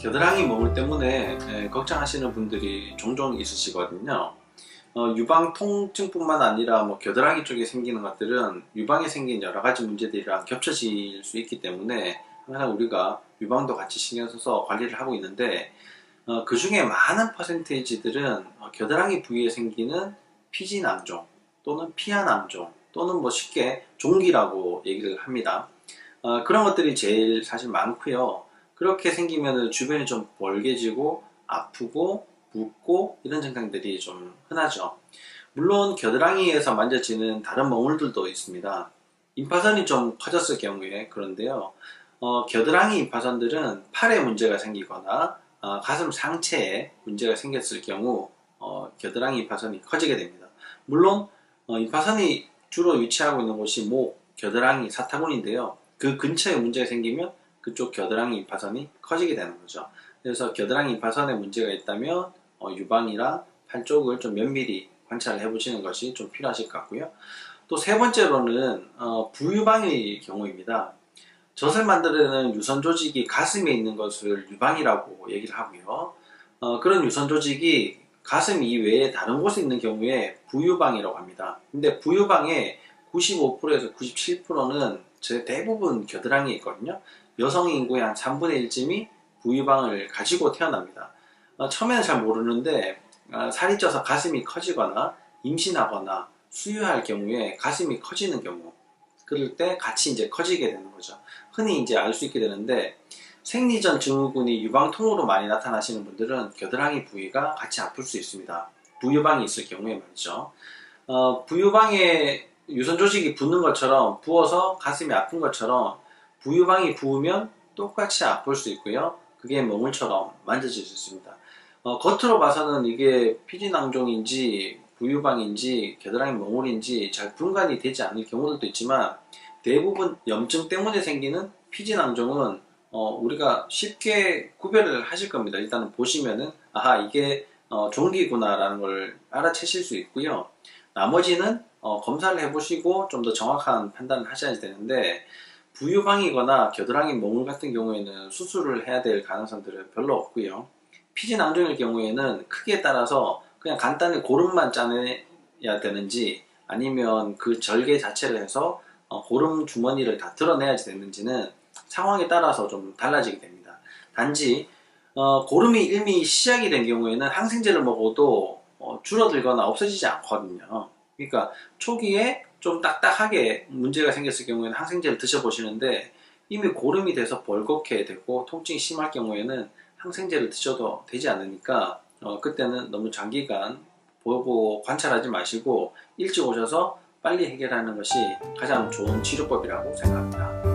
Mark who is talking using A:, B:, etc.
A: 겨드랑이 멍울 때문에 걱정하시는 분들이 종종 있으시거든요. 유방 통증뿐만 아니라 겨드랑이 쪽에 생기는 것들은 유방에 생긴 여러 가지 문제들이랑 겹쳐질 수 있기 때문에 항상 우리가 유방도 같이 신경 써서 관리를 하고 있는데, 그 중에 많은 퍼센테이지들은 겨드랑이 부위에 생기는 피지낭종 또는 피하낭종 또는 쉽게 종기라고 얘기를 합니다. 그런 것들이 제일 사실 많고요. 그렇게 생기면 주변이 좀 벌게지고 아프고 붓고 이런 증상들이 좀 흔하죠. 물론 겨드랑이에서 만져지는 다른 멍울들도 있습니다. 임파선이 좀 커졌을 경우에 그런데요. 겨드랑이 임파선들은 팔에 문제가 생기거나 가슴 상체에 문제가 생겼을 경우 겨드랑이 임파선이 커지게 됩니다. 물론 임파선이 주로 위치하고 있는 곳이 목, 겨드랑이, 사타구니인데요. 그 근처에 문제가 생기면 그쪽 겨드랑이 임파선이 커지게 되는 거죠. 그래서 겨드랑이 임파선에 문제가 있다면 유방이랑 팔 쪽을 좀 면밀히 관찰을 해보시는 것이 좀 필요하실 것 같고요. 또 세 번째로는 부유방의 경우입니다. 젖을 만들어내는 유선 조직이 가슴에 있는 것을 유방이라고 얘기를 하고요. 그런 유선 조직이 가슴 이외에 다른 곳에 있는 경우에 부유방이라고 합니다. 근데 부유방의 95%에서 97%는 대부분 겨드랑이에 있거든요. 여성 인구의 한 3분의 1쯤이 부유방을 가지고 태어납니다. 처음에는 잘 모르는데 살이 쪄서 가슴이 커지거나 임신하거나 수유할 경우에 가슴이 커지는 경우, 그럴 때 같이 이제 커지게 되는 거죠. 흔히 이제 알 수 있게 되는데, 생리전 증후군이 유방통으로 많이 나타나시는 분들은 겨드랑이 부위가 같이 아플 수 있습니다. 부유방이 있을 경우에 말이죠. 부유방에 유선 조직이 붓는 것처럼, 부어서 가슴이 아픈 것처럼 부유방이 부으면 똑같이 아플 수 있고요. 그게 멍울처럼 만져질 수 있습니다. 겉으로 봐서는 이게 피지낭종인지 부유방인지 겨드랑이 멍울인지 잘 분간이 되지 않을 경우들도 있지만, 대부분 염증 때문에 생기는 피지낭종은 우리가 쉽게 구별을 하실 겁니다. 일단은 보시면은 아하, 이게 종기구나 라는 걸 알아채실 수 있고요. 나머지는 검사를 해보시고 좀 더 정확한 판단을 하셔야 되는데, 부유방이거나 겨드랑이 멍울 같은 경우에는 수술을 해야 될 가능성들은 별로 없고요. 피지낭종일 경우에는 크기에 따라서 그냥 간단히 고름만 짜내야 되는지, 아니면 그 절개 자체를 해서 고름 주머니를 다 드러내야지 되는지는 상황에 따라서 좀 달라지게 됩니다. 단지 고름이 이미 시작이 된 경우에는 항생제를 먹어도 줄어들거나 없어지지 않거든요. 그러니까 초기에 좀 딱딱하게 문제가 생겼을 경우에는 항생제를 드셔보시는데, 이미 고름이 돼서 벌겋게 되고 통증이 심할 경우에는 항생제를 드셔도 되지 않으니까 그때는 너무 장기간 보고 관찰하지 마시고 일찍 오셔서 빨리 해결하는 것이 가장 좋은 치료법이라고 생각합니다.